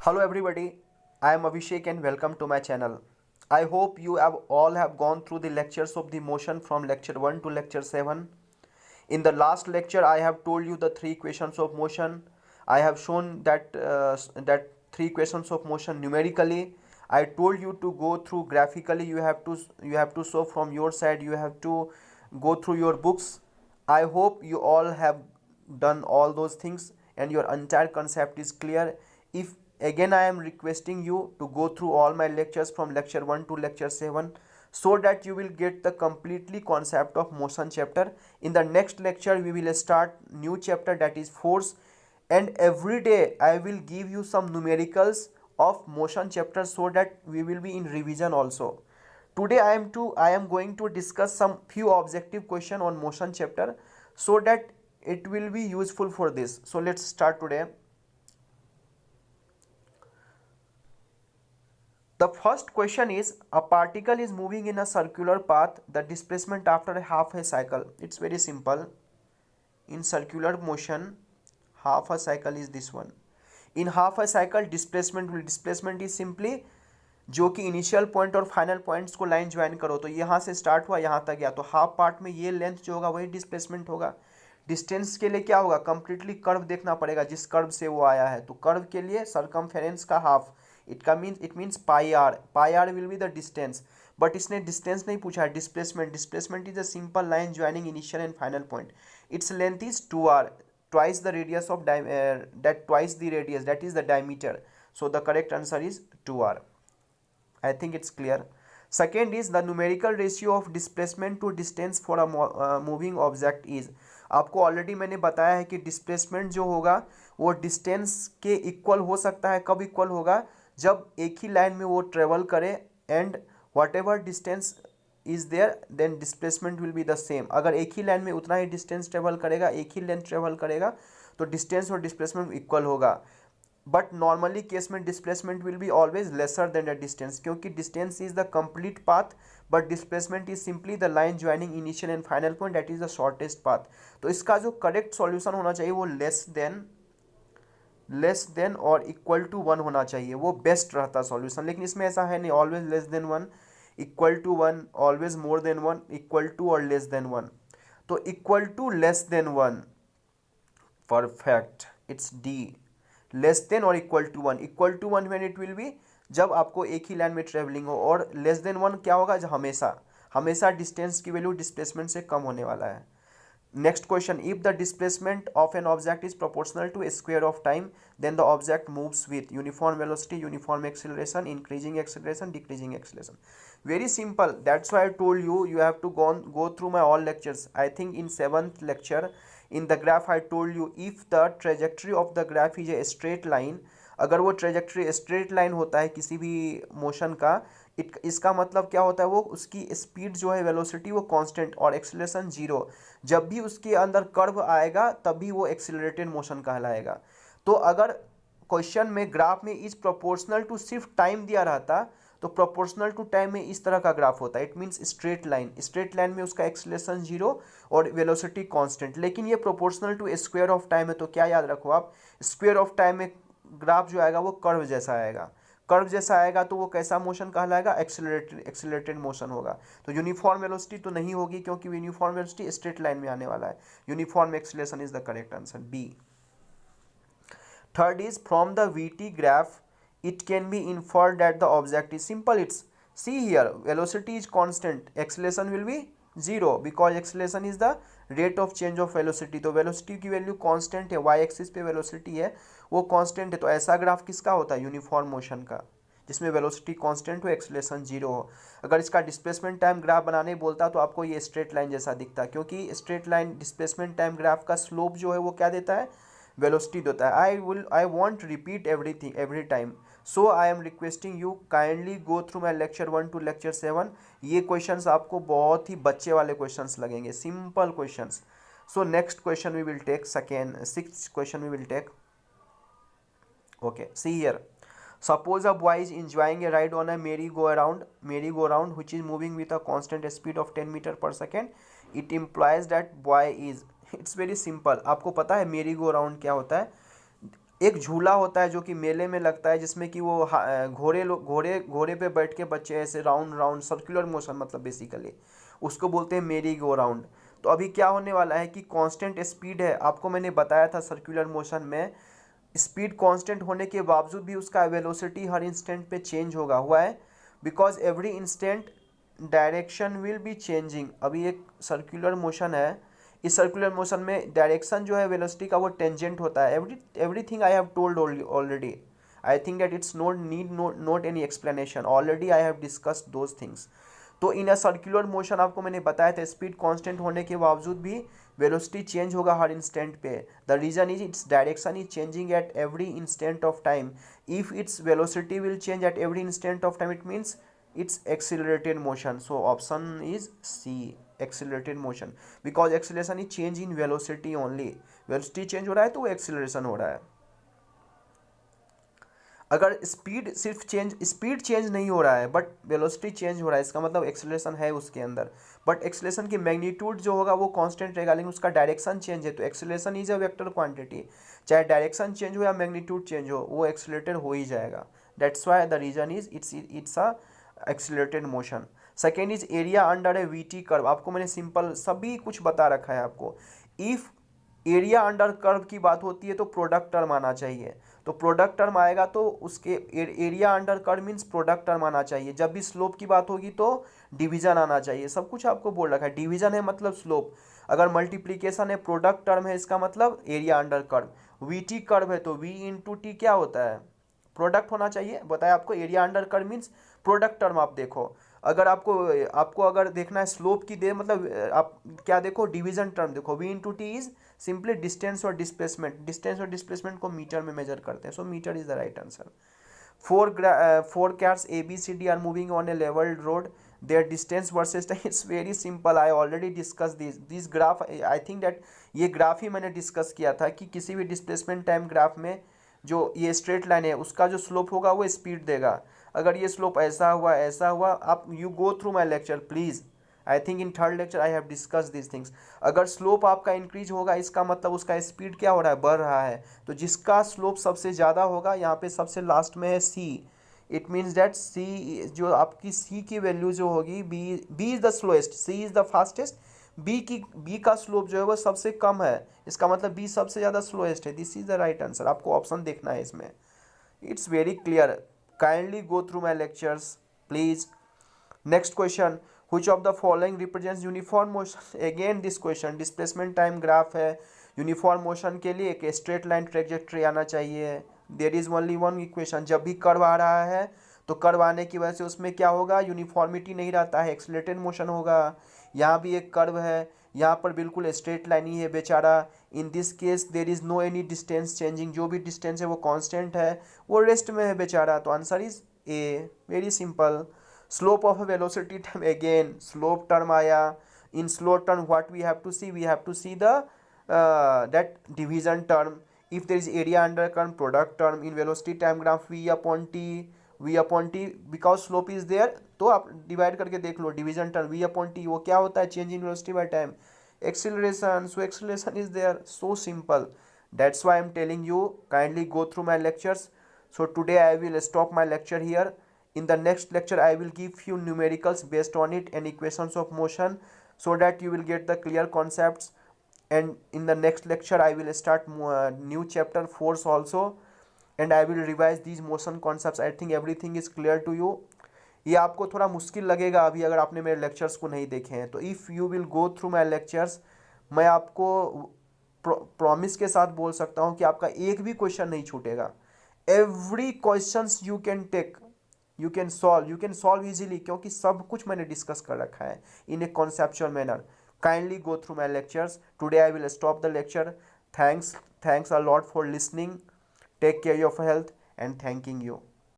Hello everybody, I am Abhishek and welcome to my channel. I hope you have all have gone through the lectures of the motion from lecture 1 to lecture 7. In the last lecture I have told you the three equations of motion. I have shown that three equations of motion numerically. I told you to go through graphically. You have to show from your side. You have to go through your books. I hope you all have done all those things and your entire concept is clear. If again I am requesting you to go through all my lectures from lecture 1 to lecture 7 so that you will get the completely concept of motion chapter. In the next lecture we will start new chapter, that is force, and every day I will give you some numericals of motion chapter so that we will be in revision also. Today I am going to discuss some few objective question on motion chapter so that it will be useful for this. So let's start today. The first question is, a particle is moving in a circular path, the displacement after half a cycle. It's very simple. In circular motion, half a cycle is this one. In half a cycle displacement is simply जो कि initial point और final points को line join करो, तो यहाँ से start हुआ यहाँ तक गया, तो हाफ पार्ट में ये लेंथ जो होगा वही डिस्प्लेसमेंट होगा. डिस्टेंस के लिए क्या होगा, कंप्लीटली कर्व देखना पड़ेगा जिस कर्व से वो आया है, तो कर्व के लिए सरकमफेरेंस का half, it means pi r will be the distance. But इसने डिस्टेंस नहीं पूछा है, displacement is a simple line joining initial and final point. Its length is 2r, twice the radius of twice the radius, that is the diameter. So the correct answer is 2r. I think it's clear. Second is the numerical ratio of displacement to distance for a moving object is. आपको already मैंने बताया है कि displacement जो होगा वो distance के equal हो सकता है. कब इक्वल होगा, जब एक ही लाइन में वो ट्रेवल करे and whatever distance is there then displacement will be the same. अगर एक ही लाइन में उतना ही डिस्टेंस ट्रेवल करेगा, एक ही लेंथ ट्रेवल करेगा, तो डिस्टेंस और डिस्प्लेसमेंट इक्वल होगा. बट नॉर्मली केस में displacement will be always lesser than the distance, क्योंकि distance is the complete path but displacement is simply the line joining initial and final point, that is the shortest path. तो इसका जो correct solution होना चाहिए वो less than और equal to 1 होना चाहिए, वो बेस्ट रहता सॉल्यूशन. लेकिन इसमें ऐसा है नहीं, always less than 1, equal to 1, always more than 1, equal to और लेस देन 1. तो equal to less than 1, perfect, it's D. Less than और equal to one when it will be, जब आपको एक ही लाइन में ट्रेवलिंग हो, और लेस देन 1 क्या होगा, जब हमेशा डिस्टेंस की वैल्यू डिस्प्लेसमेंट से कम होने वाला है. Next question, if the displacement of an object is proportional to square of time then the object moves with uniform velocity, uniform acceleration, increasing acceleration, decreasing acceleration. Very simple, that's why I told you have to go through my all lectures. I think in 7th lecture in the graph I told you, if the trajectory of the graph is a straight line, अगर वो trajectory straight line होता है किसी भी motion का, इसका मतलब क्या होता है, वो उसकी स्पीड जो है वेलोसिटी वो कांस्टेंट और एक्सेलरेशन जीरो. जब भी उसके अंदर कर्व आएगा तभी वो एक्सेलरेटेड मोशन कहलाएगा. तो अगर क्वेश्चन में ग्राफ में इज प्रोपोर्शनल टू सिर्फ टाइम दिया रहता, तो प्रोपोर्शनल टू टाइम में इस तरह का ग्राफ होता है, इट मीन्स स्ट्रेट लाइन में उसका एक्सेलरेशन जीरो और वेलोसिटी कांस्टेंट. लेकिन ये proportional to square of time है, तो क्या याद रखो आप, स्क्वायर ऑफ टाइम में ग्राफ जो आएगा वो कर्व जैसा आएगा, तो वो कैसा मोशन कहलाएगा, एक्सेलरेटेड मोशन होगा. तो यूनिफॉर्म वेलोसिटी तो नहीं होगी, क्योंकि यूनिफॉर्म वेलोसिटी स्ट्रेट लाइन में आने वाला है. Uniform acceleration is the correct answer, B. Third is, from the VT graph it can be inferred that the object is simple. It's, see here, velocity is constant, acceleration will be zero because acceleration is the rate of change of velocity. तो velocity की value constant है, y axis पे velocity है वो constant है. तो ऐसा graph किसका होता है, यूनिफॉर्म मोशन का, जिसमें वेलोसिटी कांस्टेंट हो, एक्सेलरेशन जीरो हो. अगर इसका डिस्प्लेसमेंट टाइम ग्राफ बनाने बोलता तो आपको ये स्ट्रेट लाइन जैसा दिखता, क्योंकि straight line displacement time graph का स्लोप जो है वो क्या देता है, वेलोसिटी देता है. I want repeat everything every time, so I am requesting you kindly go through my lecture 1 to lecture 7. ये क्वेश्चंस आपको बहुत ही बच्चे वाले क्वेश्चंस लगेंगे, simple questions. So next question we will take, sixth question we will take. Okay, see here. Suppose a boy is enjoying a ride on a merry-go-round which is moving with a constant speed of 10 meter per second. It implies that boy is. It's very simple. आपको पता है merry-go-round क्या होता है. एक झूला होता है जो कि मेले में लगता है, जिसमें कि वो घोड़े पे बैठ के बच्चे ऐसे राउंड राउंड सर्कुलर मोशन, मतलब बेसिकली उसको बोलते हैं मेरी गो राउंड। तो अभी क्या होने वाला है कि कांस्टेंट स्पीड है, आपको मैंने बताया था सर्कुलर मोशन में स्पीड कांस्टेंट होने के बावजूद भी उसका वेलोसिटी हर इंस्टेंट पे चेंज होगा, हुआ है because every instant direction will be changing. अभी एक सर्कुलर मोशन है, इस सर्कुलर मोशन में डायरेक्शन जो है वेलोसिटी का वो टेंजेंट होता है। Everything I have told already. I think that it's not any explanation, already I have discussed those things. तो इन अ सर्कुलर मोशन आपको मैंने बताया था स्पीड कांस्टेंट होने के बावजूद भी वेलोसिटी चेंज होगा हर इंस्टेंट पे। The reason is its direction is changing at every instant of time. If its velocity will change at every instant of time, it means it's accelerated motion. So option is C, accelerated motion, because acceleration is change in velocity only. velocity change हो रहा है तो वो acceleration हो रहा है। अगर speed change नहीं हो रहा है बट वेलोसिटी चेंज हो रहा है, इसका मतलब एक्सेलरेशन है उसके अंदर, बट एक्सेलरेशन की मैग्नीट्यूड जो होगा वो कांस्टेंट रहेगा, लेकिन उसका डायरेक्शन चेंज है। तो acceleration is a vector quantity, चाहे डायरेक्शन चेंज हो या मैग्नीट्यूड चेंज हो, वो एक्सेलरेटेड हो ही जाएगा। That's why the reason is it's a accelerated motion. Second is area under a VT curve. आपको मैंने सिंपल सभी कुछ बता रखा है आपको। इफ एरिया अंडर कर्व की बात होती है तो प्रोडक्ट टर्म आना चाहिए, तो प्रोडक्ट टर्म आएगा तो उसके area under curve means product term आना चाहिए। जब भी स्लोप की बात होगी तो डिवीजन आना चाहिए। सब कुछ आपको बोल रखा है, डिवीजन है मतलब स्लोप, अगर मल्टीप्लीकेशन है प्रोडक्ट टर्म है, इसका मतलब area under curve. We T curve है तो वी इंटू टी क्या होता है, प्रोडक्ट होना चाहिए। बताया आपको area under curve means product term. आप देखो, अगर आपको आपको अगर देखना है स्लोप की दे, मतलब आप क्या देखो, डिवीजन टर्म देखो, V into T is simply distance और डिस्प्लेसमेंट। डिस्टेंस और डिस्प्लेसमेंट को मीटर में मेजर करते हैं, so metre is the right answer. Four cars A B C D are moving on a leveled road. Their distance versus time, it's very simple. I already discussed this graph. I think that ये graph ही मैंने discuss किया था कि किसी भी displacement time graph में जो ये स्ट्रेट लाइन है उसका जो स्लोप होगा वो स्पीड देगा। अगर ये स्लोप ऐसा हुआ, आप you go through my lecture please. I think in third lecture I have discuss this things. अगर स्लोप आपका इंक्रीज होगा इसका मतलब उसका स्पीड क्या हो रहा है, बढ़ रहा है। तो जिसका स्लोप सबसे ज़्यादा होगा, यहाँ पे सबसे लास्ट में है C, it means that C जो आपकी सी की वैल्यू जो होगी, B is the slowest, C is the fastest, B का स्लोप जो है वो सबसे कम है, इसका मतलब बी सबसे ज़्यादा स्लोएस्ट है। This is the right answer. आपको ऑप्शन देखना है इसमें, it's very clear. Kindly go through my lectures please. Next question, which of the following represents uniform motion? Again this question displacement time graph है, uniform motion के लिए एक straight line trajectory आना चाहिए। There is only one equation, जब भी curve आ रहा है तो कर्व आने की वजह से उसमें क्या होगा, यूनिफॉर्मिटी नहीं रहता है, एक्सीलरेटेड मोशन होगा। यहाँ भी एक कर्व है, यहाँ पर बिल्कुल स्ट्रेट लाइन ही है बेचारा। In this case there is no any distance changing, जो भी डिस्टेंस है वो कांस्टेंट है, वो रेस्ट में है बेचारा। तो answer is A, very simple. Slope of velocity term, again slope term आया। In slope term what we have to see the that division term. If there is area under curve, product term. In velocity time graph, v upon t because slope is there, तो आप divide करके देख लो division term v upon t वो क्या होता है, change in velocity by time, acceleration. So acceleration is there, so simple. That's why I am telling you kindly go through my lectures. So today I will stop my lecture here. In the next lecture I will give few numericals based on it and equations of motion, so that you will get the clear concepts. And in the next lecture I will start new chapter force also, and I will revise these motion concepts. I think everything is clear to you. ये आपको थोड़ा मुश्किल लगेगा अभी अगर आपने मेरे lectures को नहीं देखे हैं, तो if you will go through my lectures, मैं आपको प्रॉमिस के साथ बोल सकता हूँ कि आपका एक भी क्वेश्चन नहीं छूटेगा। Every questions you can take, you can solve easily, क्योंकि सब कुछ मैंने डिस्कस कर रखा है in a conceptual manner. Kindly go through my lectures. Today I will stop the lecture. Thanks a lot for listening. Take care your health and thanking you.